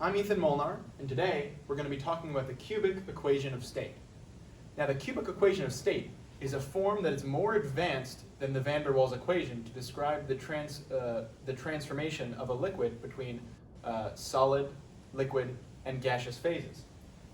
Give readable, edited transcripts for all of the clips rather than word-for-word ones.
I'm Ethan Molnar, and today we're going to be talking about the cubic equation of state. Now, the cubic equation of state is a form that is more advanced than the van der Waals equation to describe the transformation of a liquid between solid, liquid, and gaseous phases.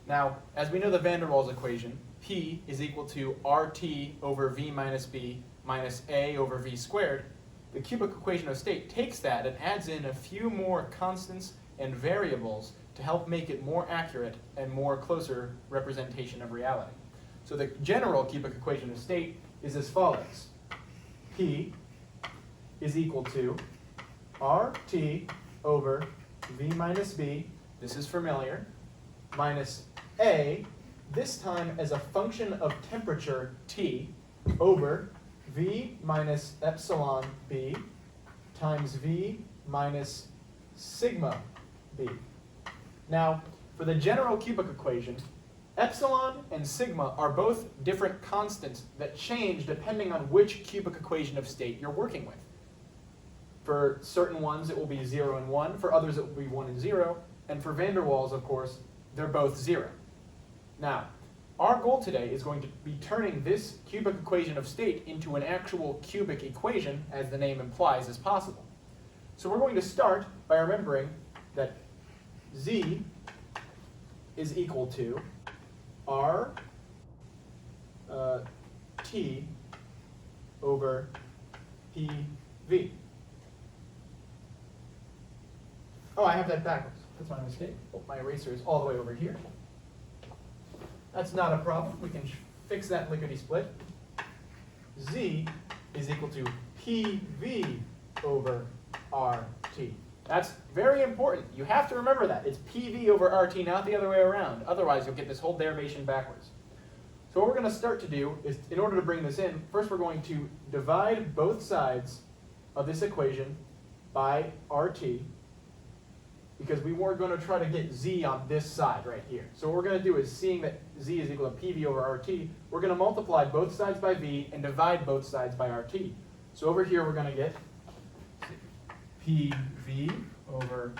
Now, as we know the van der Waals equation, P is equal to RT over V minus B minus A over V squared. The cubic equation of state takes that and adds in a few more constants and variables to help make it more accurate and more closer representation of reality. So the general cubic equation of state is as follows. P is equal to RT over V minus B, this is familiar, minus A, this time as a function of temperature T, over V minus epsilon B times V minus sigma B. Now, for the general cubic equation, epsilon and sigma are both different constants that change depending on which cubic equation of state you're working with. For certain ones, it will be 0 and 1. For others, it will be 1 and 0. And for van der Waals, of course, they're both 0. Now, our goal today is going to be turning this cubic equation of state into an actual cubic equation, as the name implies, as possible. So we're going to start by remembering that Z is equal to R T over PV. Oh, I have that backwards. That's my mistake. Oh, my eraser is all the way over here. That's not a problem. We can fix that lickety-split. Z is equal to PV over RT. That's very important. You have to remember that. It's PV over RT, not the other way around. Otherwise, you'll get this whole derivation backwards. So what we're going to start to do is, in order to bring this in, first we're going to divide both sides of this equation by RT, because we weren't going to try to get Z on this side right here. So what we're going to do is, seeing that Z is equal to PV over RT, we're going to multiply both sides by V and divide both sides by RT. So over here we're going to get PV over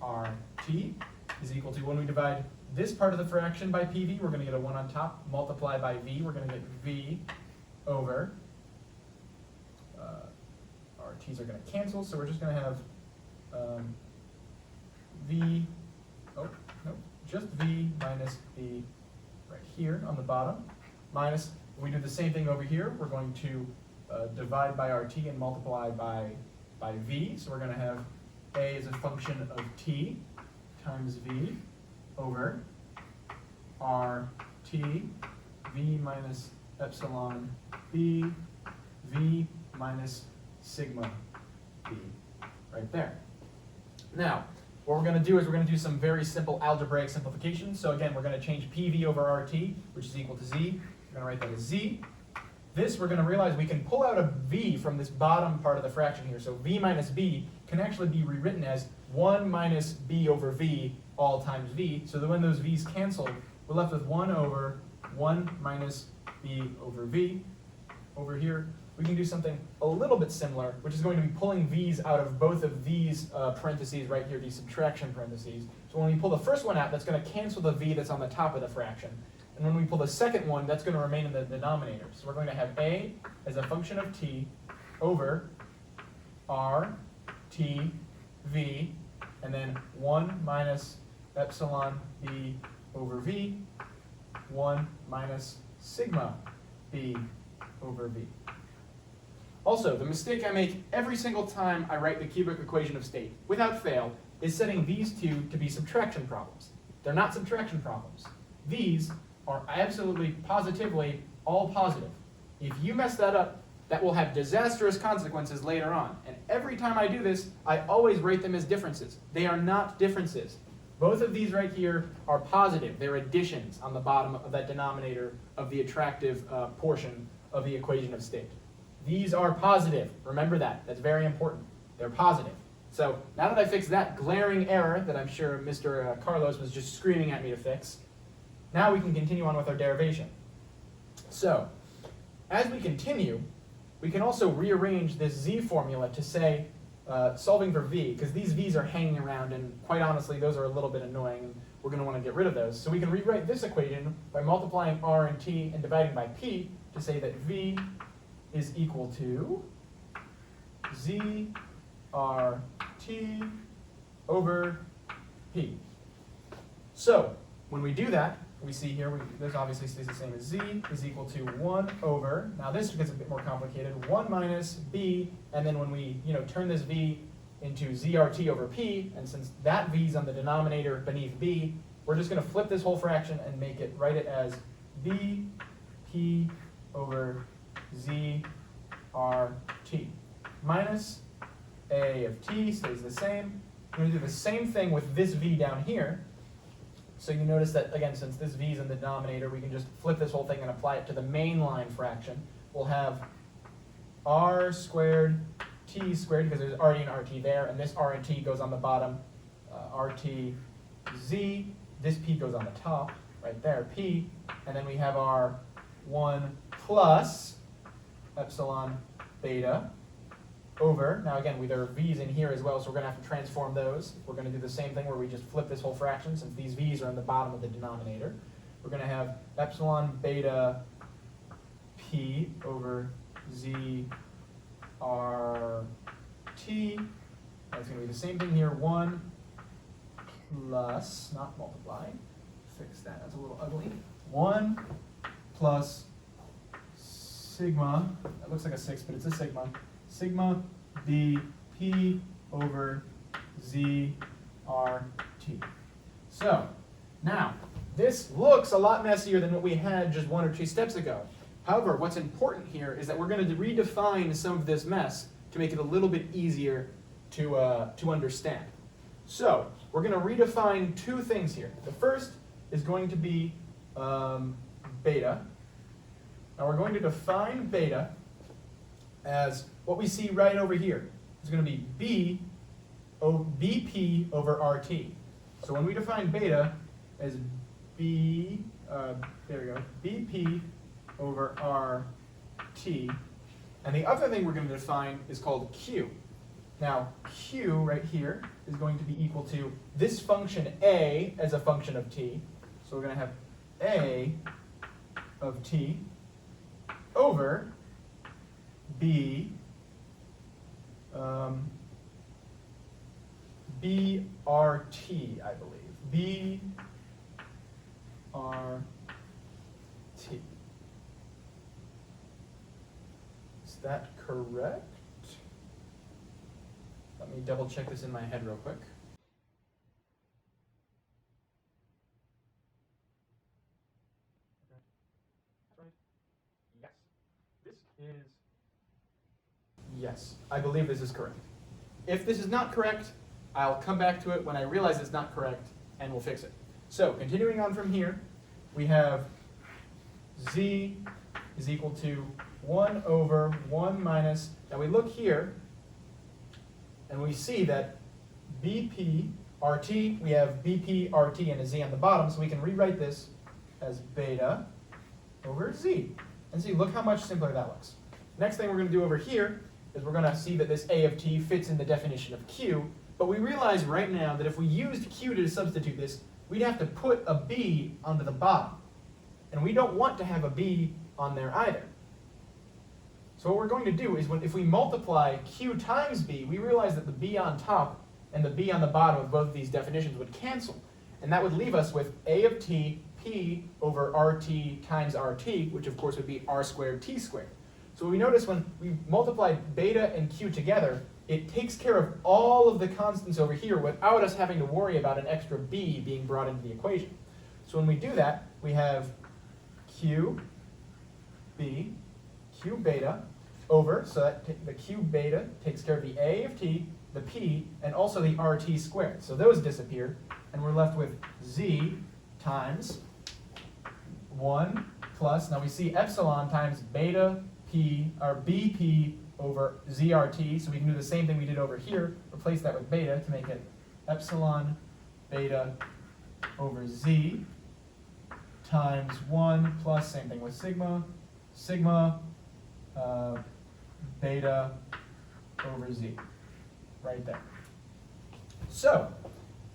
RT is equal to, when we divide this part of the fraction by PV, we're going to get a 1 on top, multiply by V, we're going to get V over, RTs are going to cancel, so we're just going to have V, oh, no, just V minus B right here on the bottom, minus, when we do the same thing over here, we're going to divide by RT and multiply by V, so we're going to have A as a function of T times V over RT, V minus epsilon B, V minus sigma B, right there. Now, what we're going to do is we're going to do some very simple algebraic simplification. So again, we're going to change PV over RT, which is equal to Z. We're going to write that as Z. This, we're going to realize we can pull out a V from this bottom part of the fraction here. So V minus B can actually be rewritten as 1 minus B over V all times V. So that when those V's cancel, we're left with 1 over 1 minus B over V. Over here, we can do something a little bit similar, which is going to be pulling V's out of both of these parentheses right here, these subtraction parentheses. So when we pull the first one out, that's going to cancel the V that's on the top of the fraction. And when we pull the second one, that's going to remain in the denominator. So we're going to have A as a function of T over R, T, V, and then 1 minus epsilon B over V, 1 minus sigma B over V. Also, the mistake I make every single time I write the cubic equation of state, without fail, is setting these two to be subtraction problems. They're not subtraction problems. These are absolutely, positively, all positive. If you mess that up, that will have disastrous consequences later on. And every time I do this, I always rate them as differences. They are not differences. Both of these right here are positive. They're additions on the bottom of that denominator of the attractive portion of the equation of state. These are positive. Remember that. That's very important. They're positive. So now that I fixed that glaring error that I'm sure Mr. Carlos was just screaming at me to fix, now we can continue on with our derivation. So as we continue, we can also rearrange this Z formula to say solving for v, because these v's are hanging around, and quite honestly, those are a little bit annoying, and we're going to want to get rid of those. So we can rewrite this equation by multiplying r and t and dividing by p to say that v is equal to z r t over p. So when we do that, we see here, this obviously stays the same as z is equal to 1 over, now this gets a bit more complicated, 1 minus b, and then when we turn this v into zrt over p, and since that v is on the denominator beneath b, we're just going to flip this whole fraction and write it as bp over zrt minus a of t stays the same. We're going to do the same thing with this v down here. So you notice that, again, since this v is in the denominator, we can just flip this whole thing and apply it to the main line fraction. We'll have r squared t squared, because there's already an rt there, and this r and t goes on the bottom, rt z, this p goes on the top, right there, p, and then we have our 1 plus epsilon beta over, now again, there are v's in here as well, so we're going to have to transform those. We're going to do the same thing where we just flip this whole fraction, since these v's are in the bottom of the denominator. We're going to have epsilon beta p over z r t. That's going to be the same thing here, 1 plus, not multiply, fix that, that's a little ugly, 1 plus sigma, that looks like a 6, but it's a sigma bp over z rt. So now this looks a lot messier than what we had just 1 or 2 steps ago. However, what's important here is that we're going to redefine some of this mess to make it a little bit easier to understand. So we're going to redefine 2 things here. The first is going to be beta. Now we're going to define beta as what we see right over here. It's going to be bp over rt. So when we define beta as bp over rt, and the other thing we're going to define is called q. Now q right here is going to be equal to this function a as a function of t. So we're going to have a of t over b brt, I believe. brt. Is that correct? Let me double check this in my head real quick. Yes. This is... Yes, I believe this is correct. If this is not correct, I'll come back to it when I realize it's not correct, and we'll fix it. So, continuing on from here, we have z is equal to 1 over 1 minus, now we look here, and we see that bp rt, we have bp rt and a z on the bottom, so we can rewrite this as beta over z. And see, look how much simpler that looks. Next thing we're going to do over here is we're going to see that this a of t fits in the definition of q, but we realize right now that if we used q to substitute this, we'd have to put a b onto the bottom. And we don't want to have a b on there either. So what we're going to do is if we multiply q times b, we realize that the b on top and the b on the bottom of both of these definitions would cancel. And that would leave us with a of t p over rt times rt, which of course would be r squared t squared. So we notice when we multiply beta and q together, it takes care of all of the constants over here without us having to worry about an extra b being brought into the equation. So when we do that, we have q beta over, so that the q beta takes care of the a of t, the p, and also the rt squared. So those disappear, and we're left with z times 1 plus, now we see epsilon times beta p, or bp over zrt, so we can do the same thing we did over here, replace that with beta to make it epsilon beta over z times 1 plus, same thing with sigma, beta over z. right there. So,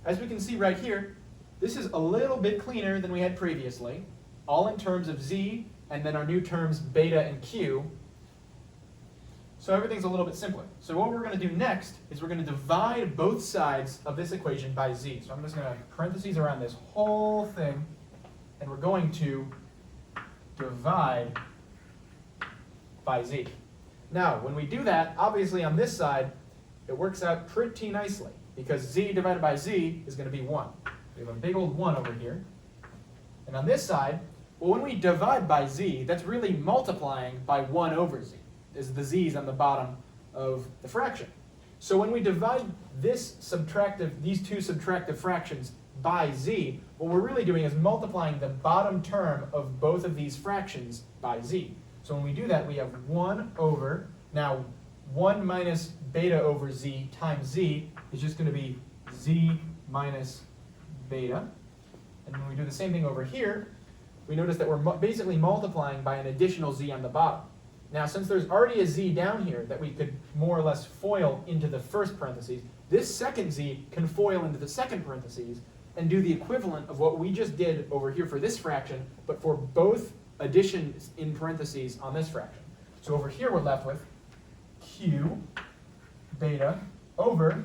as we can see right here, this is a little bit cleaner than we had previously, all in terms of z, and then our new terms beta and q. So everything's a little bit simpler. So what we're going to do next is we're going to divide both sides of this equation by z. So I'm just going to parentheses around this whole thing, and we're going to divide by z. Now, when we do that, obviously on this side, it works out pretty nicely, because z divided by z is going to be 1. We have a big old 1 over here. And on this side, well, when we divide by z, that's really multiplying by 1 over z. Is the z's on the bottom of the fraction. So when we divide these two subtractive fractions by z, what we're really doing is multiplying the bottom term of both of these fractions by z. So when we do that, we have 1 over, now 1 minus beta over z times z is just going to be z minus beta. And when we do the same thing over here, we notice that we're basically multiplying by an additional z on the bottom. Now, since there's already a z down here that we could more or less FOIL into the first parentheses, this second z can FOIL into the second parentheses and do the equivalent of what we just did over here for this fraction, but for both additions in parentheses on this fraction. So over here we're left with q beta over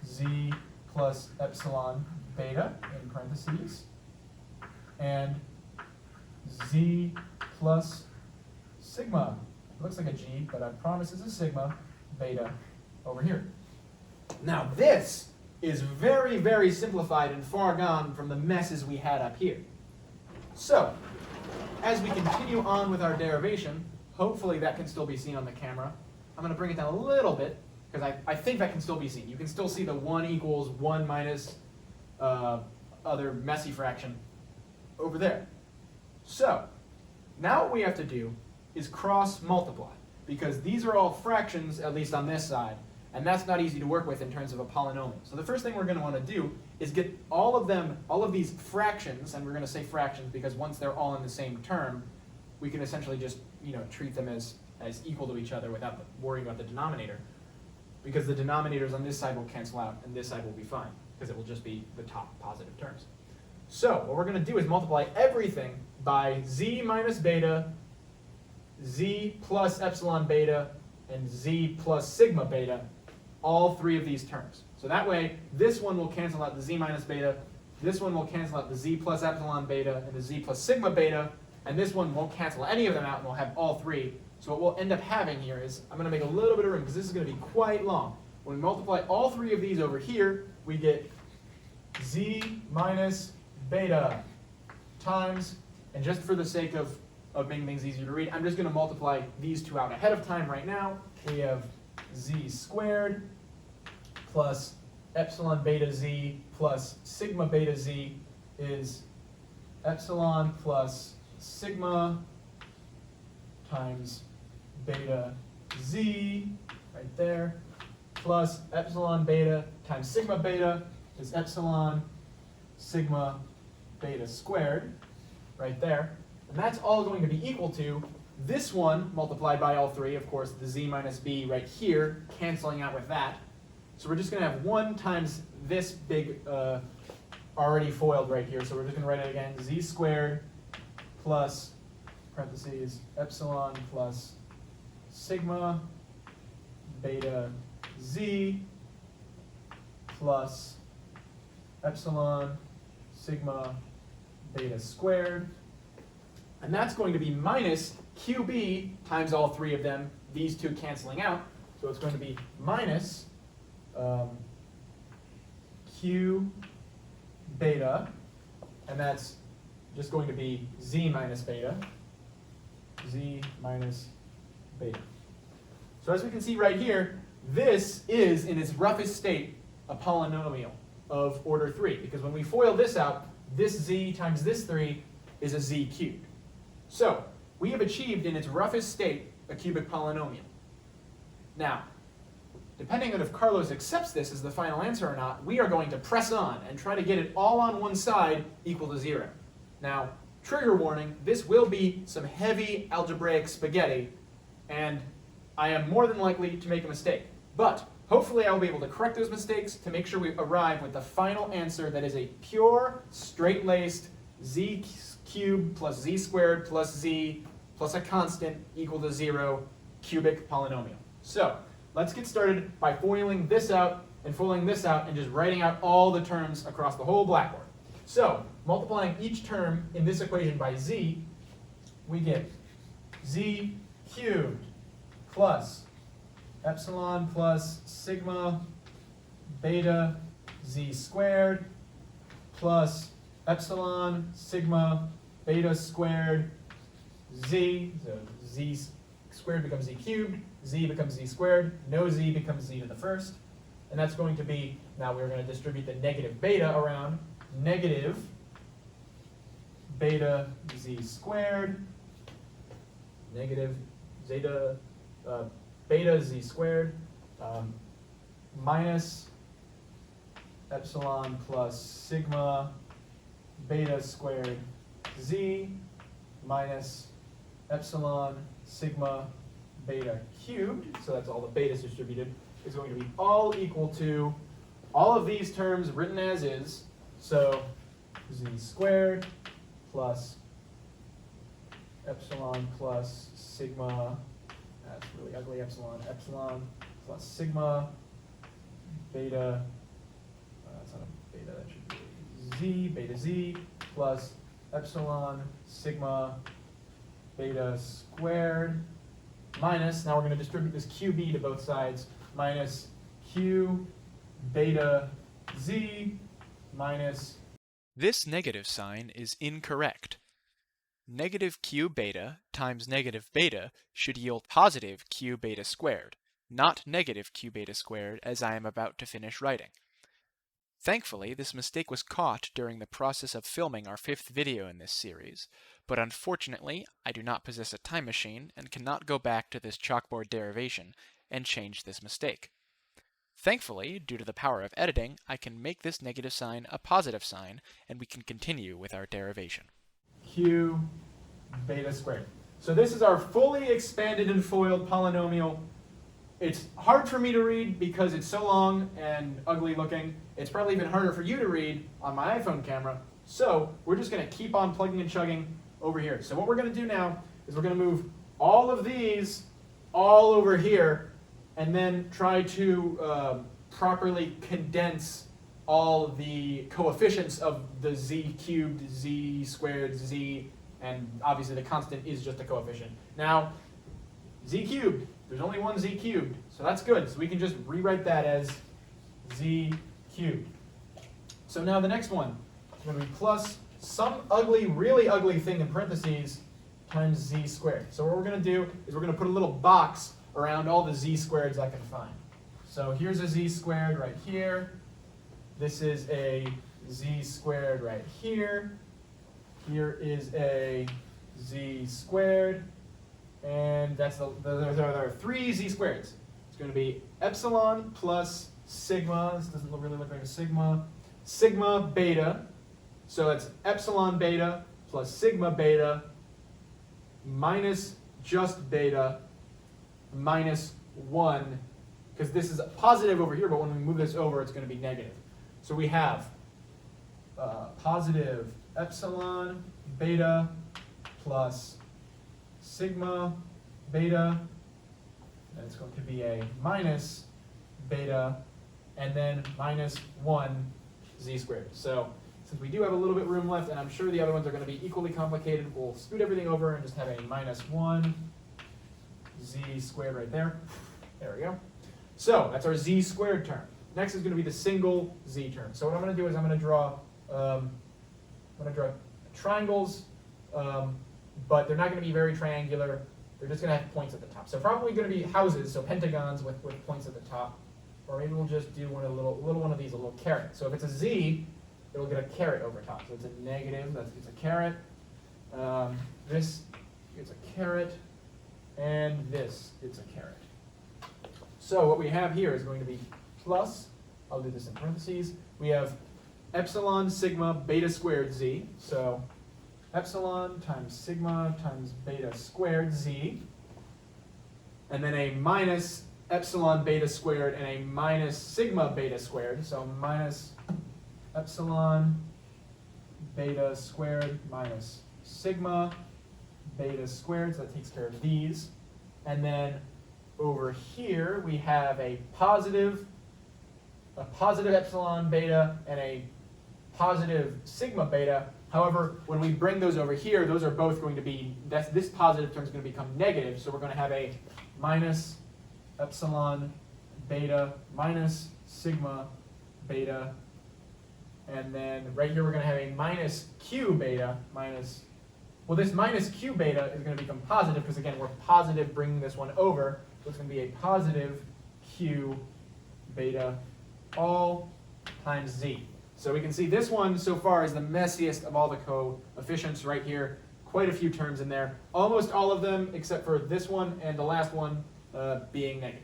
z plus epsilon beta in parentheses, and z plus sigma, it looks like a g, but I promise it's a sigma, beta over here. Now this is very, very simplified and far gone from the messes we had up here. So, as we continue on with our derivation, hopefully that can still be seen on the camera. I'm going to bring it down a little bit, because I think that can still be seen. You can still see the 1 equals 1 minus other messy fraction over there. So, now what we have to do is cross multiply, because these are all fractions, at least on this side, and that's not easy to work with in terms of a polynomial. So the first thing we're going to want to do is get all of these fractions, and we're going to say fractions because once they're all in the same term, we can essentially just treat them as equal to each other without worrying about the denominator, because the denominators on this side will cancel out and this side will be fine, because it will just be the top positive terms. So what we're going to do is multiply everything by z minus beta, z plus epsilon beta, and z plus sigma beta, all three of these terms. So that way, this one will cancel out the z minus beta, this one will cancel out the z plus epsilon beta, and the z plus sigma beta, and this one won't cancel any of them out, and we'll have all three. So what we'll end up having here is, I'm going to make a little bit of room, because this is going to be quite long. When we multiply all three of these over here, we get z minus beta times, and just for the sake of making things easier to read, I'm just going to multiply these two out ahead of time right now. We have z squared plus epsilon beta z plus sigma beta z is epsilon plus sigma times beta z, right there, plus epsilon beta times sigma beta is epsilon sigma beta squared, right there. And that's all going to be equal to this one multiplied by all three, of course, the z minus b right here, canceling out with that. So we're just going to have 1 times this big, already foiled right here. So we're just going to write it again, z squared plus, parentheses, epsilon plus sigma beta z plus epsilon sigma beta squared. And that's going to be minus qb times all three of them, these two canceling out. So it's going to be minus q beta, and that's just going to be z minus beta, z minus beta. So as we can see right here, this is, in its roughest state, a polynomial of order 3, because when we FOIL this out, this z times this 3 is a z cubed. So we have achieved, in its roughest state, a cubic polynomial. Now, depending on if Carlos accepts this as the final answer or not, we are going to press on and try to get it all on one side equal to 0. Now, trigger warning, this will be some heavy algebraic spaghetti, and I am more than likely to make a mistake. But hopefully I will be able to correct those mistakes to make sure we arrive with the final answer that is a pure, straight-laced z cubed plus z squared plus z plus a constant equal to 0 cubic polynomial. So let's get started by foiling this out and foiling this out and just writing out all the terms across the whole blackboard. So multiplying each term in this equation by z, we get z cubed plus epsilon plus sigma beta z squared plus epsilon sigma beta squared z, so z squared becomes z cubed, z becomes z squared, no z becomes z to the first, and that's going to be, now we're going to distribute the negative beta around, negative beta z squared, negative zeta, beta z squared, minus epsilon plus sigma beta squared z minus epsilon sigma beta cubed, so that's all the betas distributed, is going to be all equal to all of these terms written as is, so z squared plus epsilon plus sigma, that's really ugly, epsilon plus sigma beta, that's not a beta, that should be z, beta z plus epsilon sigma beta squared minus, now we're going to distribute this QB to both sides, minus Q beta Z minus. This negative sign is incorrect. Negative Q beta times negative beta should yield positive Q beta squared, not negative Q beta squared as I am about to finish writing. Thankfully, this mistake was caught during the process of filming our 5th video in this series, but unfortunately, I do not possess a time machine and cannot go back to this chalkboard derivation and change this mistake. Thankfully, due to the power of editing, I can make this negative sign a positive sign, and we can continue with our derivation. Q beta squared. So this is our fully expanded and foiled polynomial. It's hard for me to read because it's so long and ugly looking. It's probably even harder for you to read on my iPhone camera. So we're just going to keep on plugging and chugging over here. So what we're going to do now is we're going to move all of these all over here and then try to properly condense all the coefficients of the z cubed, z squared, z, and obviously the constant is just a coefficient. Now, z cubed, there's only one z cubed, so that's good. So we can just rewrite that as z cubed. So now the next one is going to be plus some ugly, really ugly thing in parentheses times z squared. So what we're going to do is we're going to put a little box around all the z squareds I can find. So here's a z squared right here. This is a z squared right here. Here is a z squared. And that's there are 3 z squareds. It's going to be epsilon plus sigma. This doesn't really look like a sigma. Sigma beta. So it's epsilon beta plus sigma beta minus just beta minus 1. Because this is positive over here, but when we move this over, it's going to be negative. So we have positive epsilon beta plus sigma beta, and it's going to be a minus beta, and then minus 1 z squared. So since we do have a little bit room left, and I'm sure the other ones are going to be equally complicated, we'll scoot everything over and just have a minus 1 z squared right there. There we go. So that's our z squared term. Next is going to be the single z term. So what I'm going to do is I'm going to draw triangles, but they're not going to be very triangular. They're just going to have points at the top. So probably going to be houses, so pentagons with points at the top. Or maybe we'll just do one, a little one of these, a little caret. So if it's a z, it'll get a caret over top. So it's a negative, it's a caret. This gets a caret, and this gets a caret. So what we have here is going to be plus, I'll do this in parentheses, we have epsilon sigma beta squared z. So epsilon times sigma times beta squared z. And then a minus epsilon beta squared and a minus sigma beta squared. So minus epsilon beta squared minus sigma beta squared. So that takes care of these. And then over here we have a positive epsilon beta and a positive sigma beta. However, when we bring those over here, those are both going to be, this positive term is going to become negative. So we're going to have a minus epsilon beta minus sigma beta. And then right here we're going to have a minus q beta minus, well, this minus q beta is going to become positive because, again, we're positive bringing this one over. So it's going to be a positive q beta all times z. So we can see this one so far is the messiest of all the coefficients right here. Quite a few terms in there. Almost all of them except for this one and the last one being negative.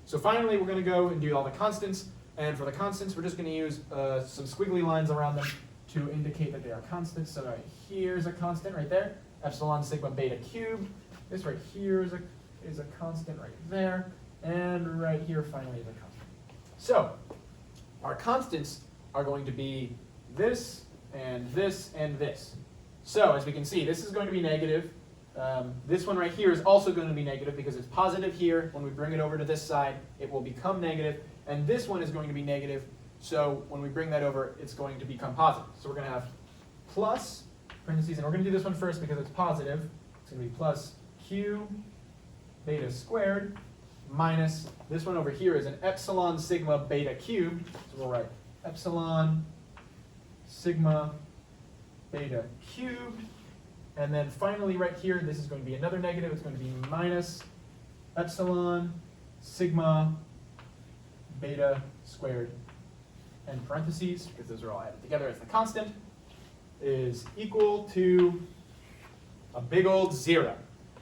So finally we're going to go and do all the constants. And for the constants we're just going to use some squiggly lines around them to indicate that they are constants. So right here's a constant right there. Epsilon sigma beta cubed. This right here is a constant right there. And right here finally is a constant. So our constants are going to be this and this and this. So as we can see, this is going to be negative. This one right here is also going to be negative because it's positive here. When we bring it over to this side, it will become negative. And this one is going to be negative. So when we bring that over, it's going to become positive. So we're going to have plus, parentheses, and we're going to do this one first because it's positive. It's going to be plus q beta squared minus, this one over here is an epsilon sigma beta cubed. So we'll write epsilon sigma beta cubed. And then finally right here, this is going to be another negative. It's going to be minus epsilon sigma beta squared, and parentheses, because those are all added together as the constant, is equal to a big old 0.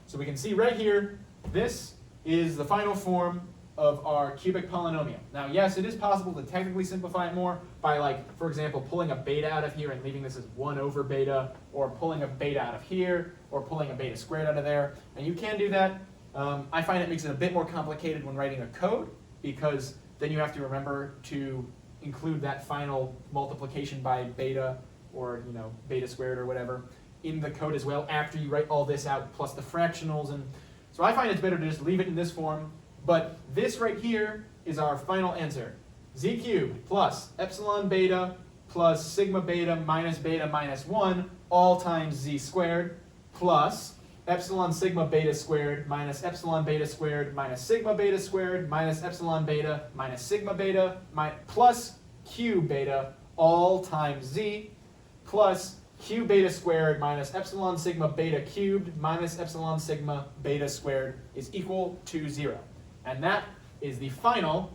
So we can see right here, this is the final form of our cubic polynomial. Now, yes, it is possible to technically simplify it more by, like, for example, pulling a beta out of here and leaving this as 1 over beta, or pulling a beta out of here, or pulling a beta squared out of there. And you can do that. I find it makes it a bit more complicated when writing a code, because then you have to remember to include that final multiplication by beta, or beta squared or whatever, in the code as well after you write all this out plus the fractionals. And so I find it's better to just leave it in this form. But this right here is our final answer. Z cubed plus epsilon beta plus sigma beta minus 1 all times z squared plus epsilon sigma beta squared minus epsilon beta squared minus sigma beta squared minus epsilon beta minus sigma beta plus q beta all times z plus q beta squared minus epsilon sigma beta cubed minus epsilon sigma beta squared is equal to 0. And that is the final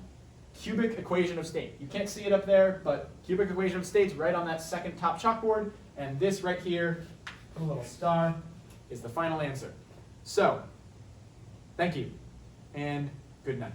cubic equation of state. You can't see it up there, but cubic equation of state's right on that second top chalkboard. And this right here, put a little star, is the final answer. So, thank you, and good night.